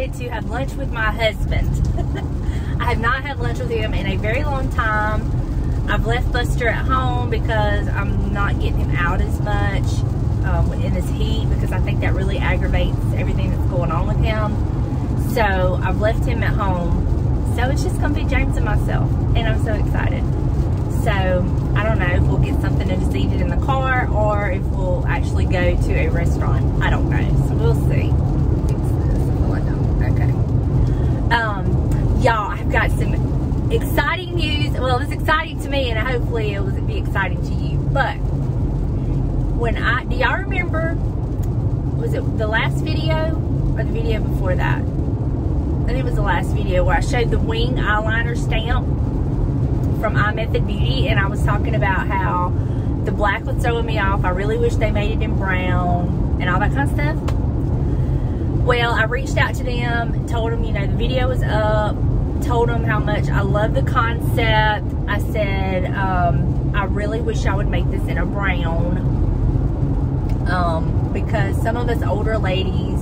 excited to have lunch with my husband. I have not had lunch with him in a very long time. I've left Buster at home because I'm not getting him out as much in this heat, because I think that really aggravates everything that's going on with him. So I've left him at home. So it's just going to be James and myself, and I'm so excited. So I don't know if we'll get something and just eat it in the car, or if we'll actually go to a restaurant. I don't know, so we'll see. Okay. Y'all, I've got some exciting news. Well, it's exciting to me, and hopefully it will be exciting to you. But do y'all remember, was it the last video or the video before that? I think it was the last video where I showed the wing eyeliner stamp from iMethod Beauty, and I was talking about how the black was throwing me off. I really wish they made it in brown and all that kind of stuff. Well, I reached out to them, told them, you know, the video was up, told them how much I love the concept. I said, I really wish I would make this in a brown, because some of us older ladies,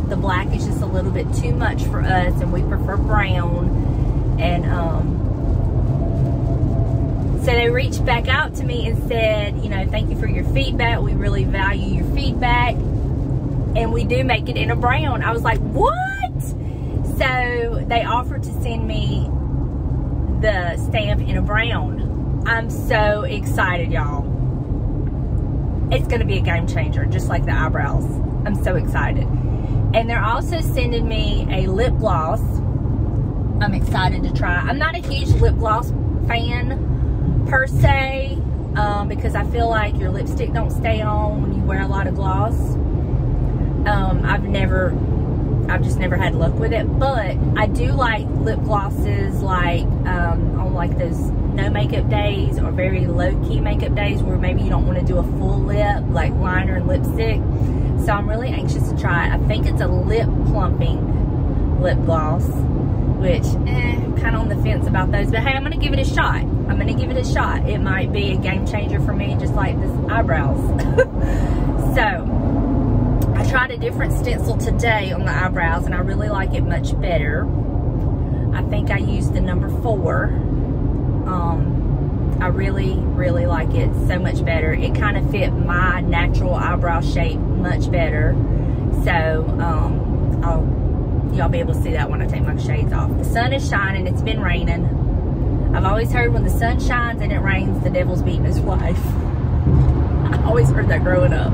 the black is just a little bit too much for us, and we prefer brown. And so they reached back out to me and said, you know, thank you for your feedback. We really value your feedback, and we do make it in a brown. I was like, what? So they offered to send me the stamp in a brown. I'm so excited, y'all. It's going to be a game changer, just like the eyebrows. I'm so excited. And they're also sending me a lip gloss. I'm excited to try. I'm not a huge lip gloss fan per se, because I feel like your lipstick don't stay on when you wear a lot of gloss. I've just never had luck with it. But I do like lip glosses, like on like those no makeup days or very low-key makeup days where maybe you don't want to do a full lip, like liner and lipstick. So I'm really anxious to try it. I think it's a lip plumping lip gloss, which I'm kind of on the fence about those. But hey, I'm going to give it a shot. I'm going to give it a shot. It might be a game changer for me, just like this eyebrows. So I tried a different stencil today on the eyebrows, and I really like it much better. I think I used the number 4. I really, really like it so much better. It kind of fit my natural eyebrow shape much better. So y'all be able to see that when I take my shades off. The sun is shining. It's been raining. I've always heard when the sun shines and it rains, the devil's beating his wife. I always heard that growing up.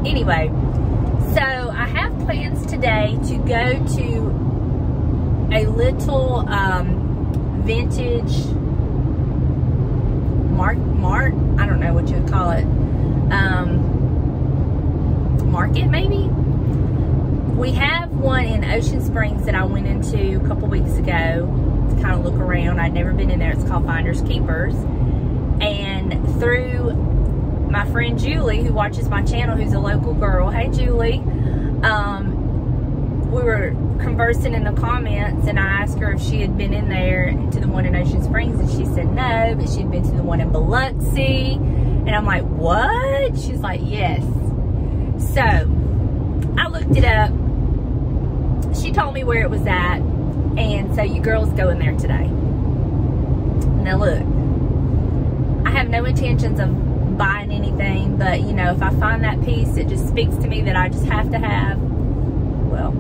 Anyway, so I have plans today to go to a little vintage mart, I don't know what you would call it, market maybe. We have one in Ocean Springs that I went into a couple weeks ago to kind of look around. I'd never been in there. It's called Finders Keepers. And through my friend Julie, who watches my channel, who's a local girl, hey Julie, we were conversing in the comments, and I asked her if she had been in there to the one in Ocean Springs, and she said no, but she'd been to the one in Biloxi. And I'm like, what? She's like, yes. So I looked it up. She told me where it was at, and so you girls go in there today. Now look, I have no intentions of buying anything, but you know, if I find that piece, it just speaks to me that I just have to have, well,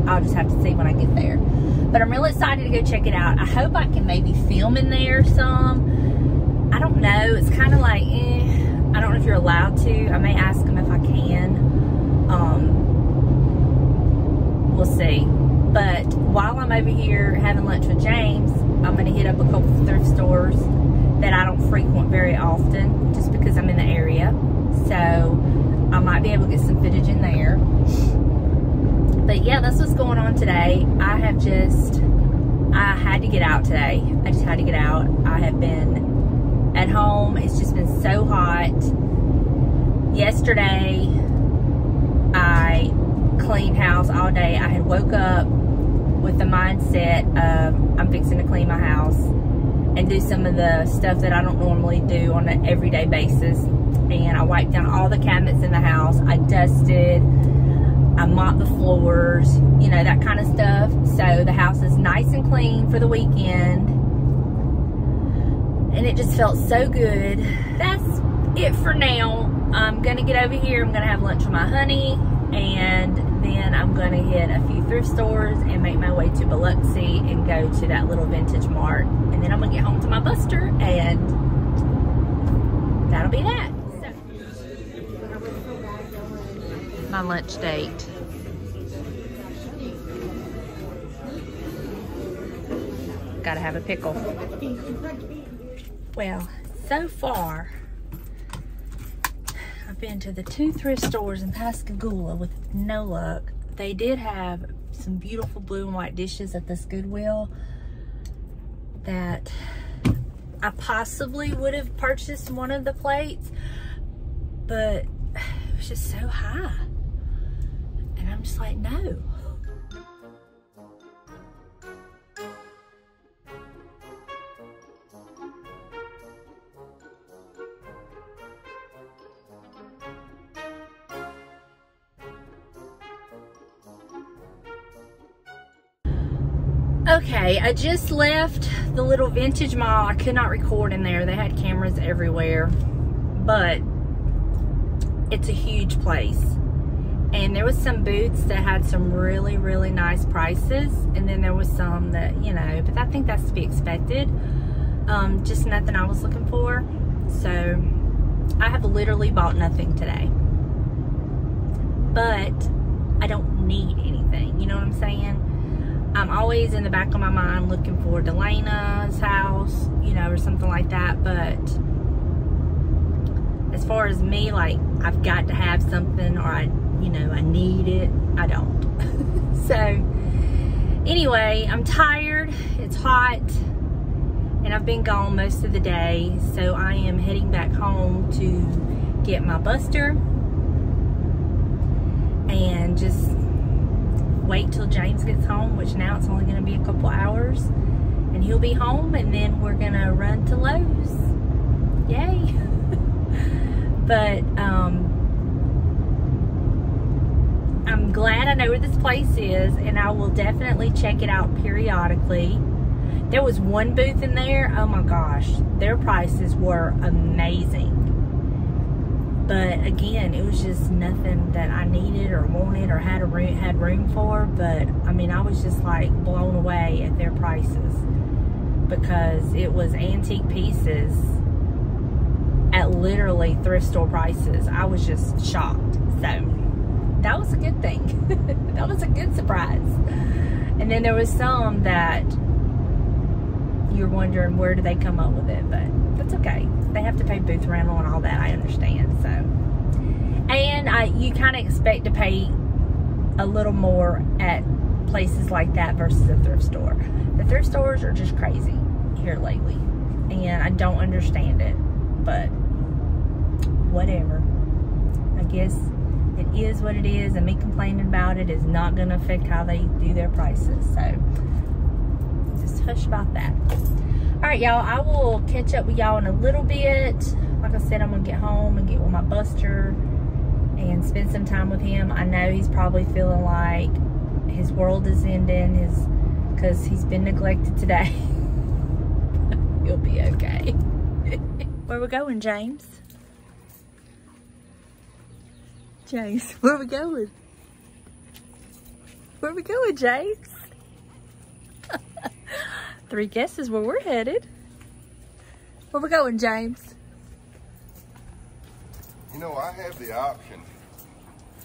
I'll just have to see when I get there. But I'm really excited to go check it out. I hope I can maybe film in there some. I don't know. It's kind of like, I don't know if you're allowed to. I may ask them if I can. We'll see. But while I'm over here having lunch with James, I'm going to hit up a couple of thrift stores that I don't frequent very often, just because I'm in the area. So I might be able to get some footage in there. But yeah, that's what's going on today. I had to get out today. I just had to get out. I have been at home. It's just been so hot. Yesterday, I cleaned house all day. I had woke up with the mindset of I'm fixing to clean my house and do some of the stuff that I don't normally do on an everyday basis. And I wiped down all the cabinets in the house. I dusted. I mop the floors, you know, that kind of stuff. So the house is nice and clean for the weekend. And it just felt so good. That's it for now. I'm gonna get over here. I'm gonna have lunch with my honey. And then I'm gonna hit a few thrift stores and make my way to Biloxi and go to that little vintage mart. And then I'm gonna get home to my Buster, and that'll be that. So, my lunch date. Gotta have a pickle. Well, so far, I've been to the 2 thrift stores in Pascagoula with no luck. They did have some beautiful blue and white dishes at this Goodwill that I possibly would have purchased one of the plates, but it was just so high. And I'm just like, no. Okay, I just left the little vintage mall. I could not record in there. They had cameras everywhere, but it's a huge place. And there was some boots that had some really, really nice prices. And then there was some that, you know, but I think that's to be expected. Just nothing I was looking for. So I have literally bought nothing today. But I don't need anything, you know what I'm saying? I'm always in the back of my mind looking for Delana's house, you know, or something like that. But as far as me, like, I've got to have something, or I need it, I don't. So anyway, I'm tired. It's hot and I've been gone most of the day. So I am heading back home to get my Buster and just wait till James gets home, which now it's only going to be a couple hours, and he'll be home, and then we're going to run to Lowe's. Yay. But I'm glad I know where this place is, and I will definitely check it out periodically. There was one booth in there, oh my gosh, their prices were amazing. But again, it was just nothing that I needed or wanted or had room for. But I mean, I was just like blown away at their prices, because it was antique pieces at literally thrift store prices. I was just shocked. So that was a good thing. That was a good surprise. And then there was some that you're wondering where do they come up with it, but that's okay. They have to pay booth rental and all that, I understand. So, and you kind of expect to pay a little more at places like that versus a thrift store. The thrift stores are just crazy here lately, and I don't understand it, but whatever. I guess it is what it is, and me complaining about it is not going to affect how they do their prices. So just hush about that. All right, y'all, I will catch up with y'all in a little bit. Like I said, I'm gonna get home and get with my Buster and spend some time with him. I know he's probably feeling like his world is ending, because he's been neglected today. He'll be okay. Where we going, James? James, where we going? Where we going, James? 3 guesses where we're headed. Where we going, James? You know, I have the option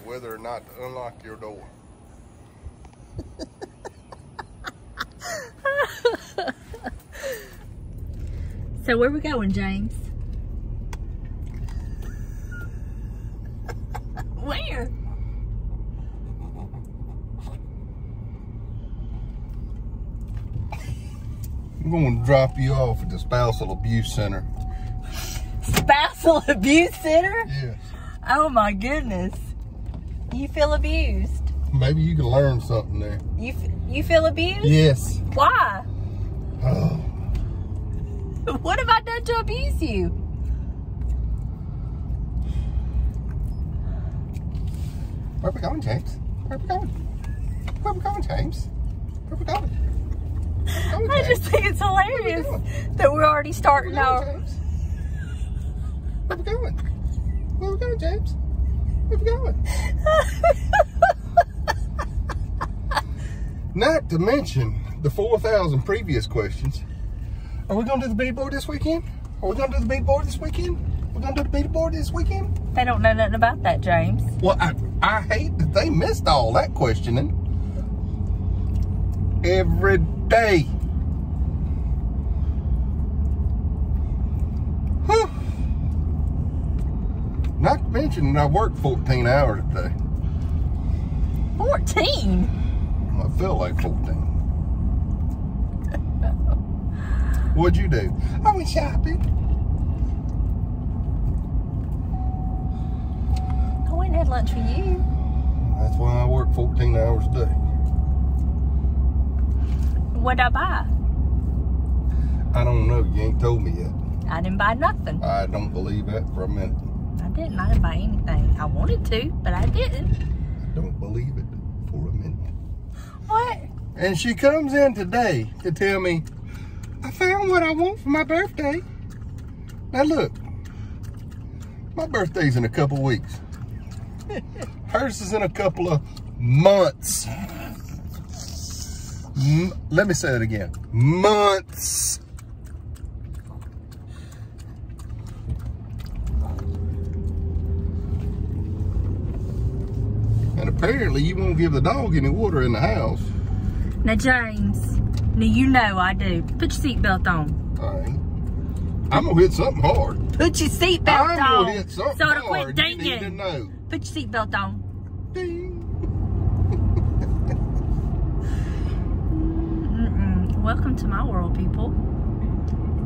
whether or not to unlock your door. So where we going, James? Where? I'm going to drop you off at the Spousal Abuse Center. Spousal Abuse Center? Yes. Oh my goodness. You feel abused? Maybe you can learn something there. You feel abused? Yes. Why? Oh. What have I done to abuse you? Where are we going, James? Where we going? Where we going, James? Where we going? I just think it's hilarious that we're already starting our... Where we going? Where we going, James? Where we going? Not to mention the 4,000 previous questions. Are we going to do the beadboard this weekend? Are we going to do the beadboard this weekend? We're going to do the beadboard this weekend? They don't know nothing about that, James. Well, I hate that they missed all that questioning. Every day. Huh. Not to mention that I work 14 hours a day. 14? I feel like 14. What'd you do? I went shopping. I went and had lunch with you. That's why I work 14 hours a day. What'd I buy? I don't know. You ain't told me yet. I didn't buy nothing. I don't believe that for a minute. I didn't. I didn't buy anything. I wanted to, but I didn't. I don't believe it for a minute. What? And she comes in today to tell me, I found what I want for my birthday. Now look, my birthday's in a couple weeks. Hers is in a couple of months. Let me say it again. Months. And apparently you won't give the dog any water in the house. Now, James, now you know I do. Put your seatbelt on. All right. I'm going to hit something hard. Put your seatbelt on. I'm going to hit something so to hard. quit dinging. You need to know. Put your seatbelt on. Ding. Welcome to my world, people.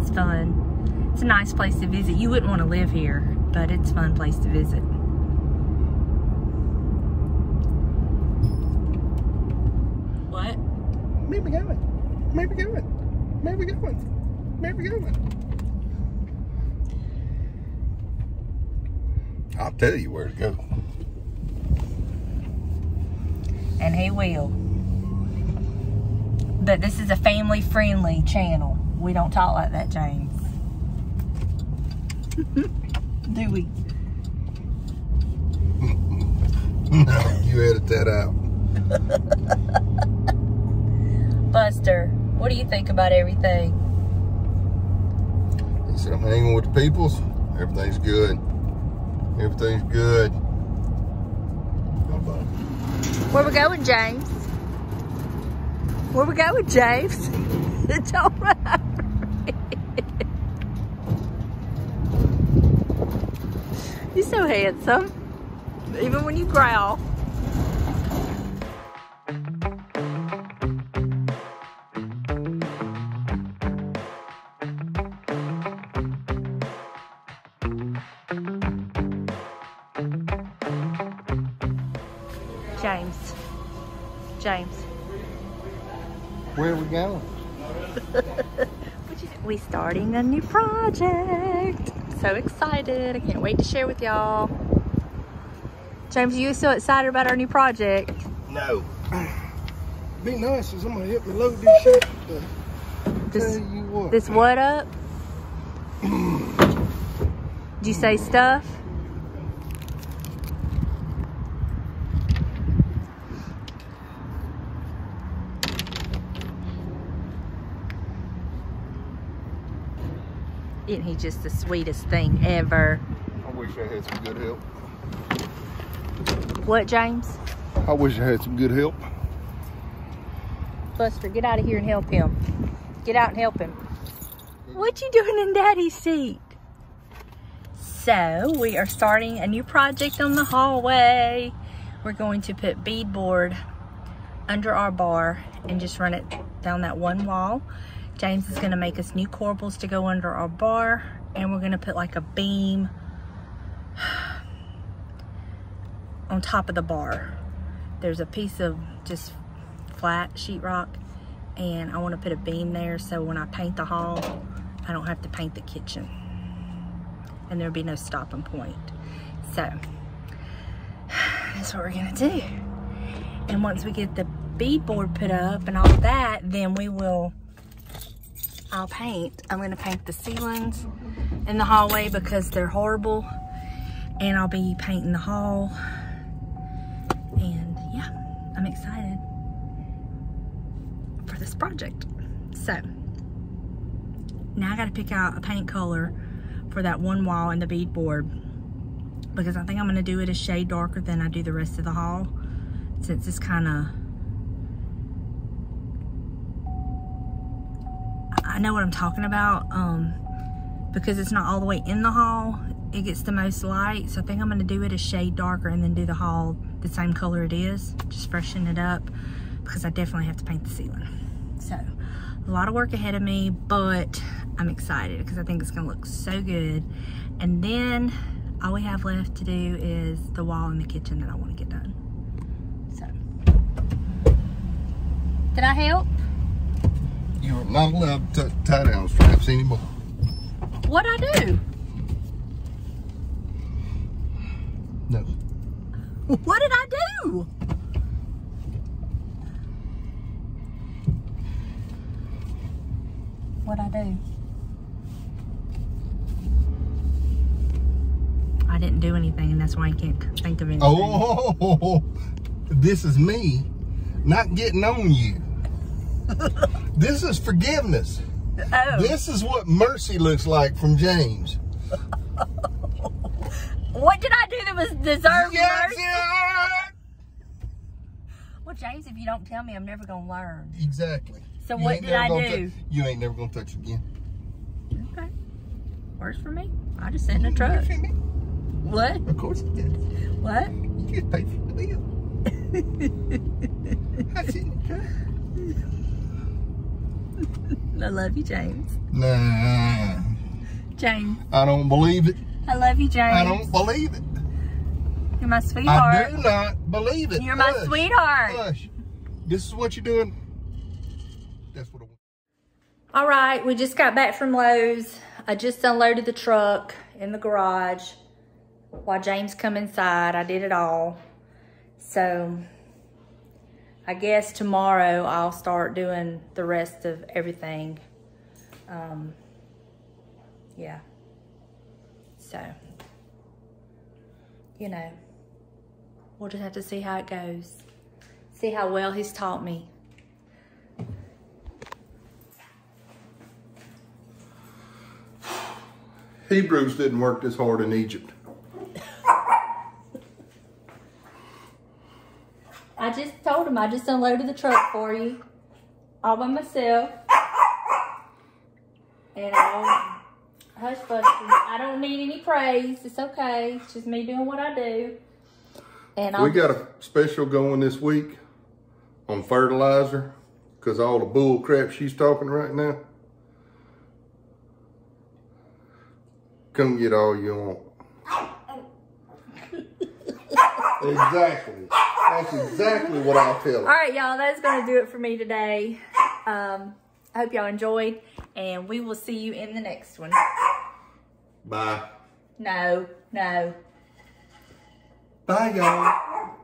It's fun. It's a nice place to visit. You wouldn't want to live here, but it's a fun place to visit. What? Maybe going. Maybe going. Maybe going. Maybe going. I'll tell you where to go. And he will. But this is a family-friendly channel. We don't talk like that, James. Do we? No, you edit that out. Buster, what do you think about everything? He said, I'm hanging with the peoples. Everything's good. Everything's good. Bye-bye. Where we going, James? Where we going, James? It's all right. You're so handsome, even when you growl. James. Where are we going? We starting a new project. So excited. I can't wait to share with y'all. James, are you so excited about our new project? No. Be nice if somebody help me load this shit. Tell you what. This what up? Did you say stuff? Isn't he just the sweetest thing ever? I wish I had some good help. What, James? I wish I had some good help. Buster, get out of here and help him. Get out and help him. What you doing in Daddy's seat? So, we are starting a new project on the hallway. We're going to put beadboard under our bar and just run it down that one wall. James is going to make us new corbels to go under our bar, and we're going to put like a beam on top of the bar. There's a piece of just flat sheetrock, and I want to put a beam there so when I paint the hall, I don't have to paint the kitchen, and there'll be no stopping point. So that's what we're going to do. And once we get the beadboard put up and all of that, then I'll paint. I'm gonna paint the ceilings in the hallway because they're horrible. And I'll be painting the hall. And yeah, I'm excited for this project. So, now I gotta pick out a paint color for that one wall and the beadboard, because I think I'm gonna do it a shade darker than I do the rest of the hall, since it's kinda, I know what I'm talking about, because it's not all the way in the hall, it gets the most light. So I think I'm gonna do it a shade darker and then do the hall the same color it is, just freshen it up, because I definitely have to paint the ceiling. So a lot of work ahead of me, but I'm excited because I think it's gonna look so good. And then all we have left to do is the wall in the kitchen that I want to get done. So, did I help? You are not allowed to tie down straps anymore. What'd I do? No. What did I do? What'd I do? I didn't do anything, and that's why I can't think of anything. Oh, this is me not getting on you. This is forgiveness. Oh. This is what mercy looks like from James. What did I do that was deserved Yes, mercy? yeah. Well, James, if you don't tell me, I'm never gonna learn. Exactly. So what did I do? You ain't never gonna touch it again. Okay. Works for me. I just sit in the truck. You feel me? What? Of course it did. What? You get paid for the bill. I sit in the truck. I love you, James. Nah. James. I don't believe it. I love you, James. I don't believe it. You're my sweetheart. I do not believe it. You're my sweetheart. Hush. This is what you're doing. That's what I want. All right, we just got back from Lowe's. I just unloaded the truck in the garage. While James come inside, I did it all. So, I guess tomorrow I'll start doing the rest of everything. Yeah. So, you know, we'll just have to see how it goes. See how well he's taught me. Hebrews didn't work this hard in Egypt. I just told him I just unloaded the truck for you, all by myself. And hush hush, I don't need any praise. It's okay. It's just me doing what I do. And We got a special going this week on fertilizer because all the bull crap she's talking right now. Come get all you want. Exactly. That's exactly what I'll tell her. All right, y'all, that's going to do it for me today. I hope y'all enjoyed, and we will see you in the next one. Bye. No. Bye, y'all.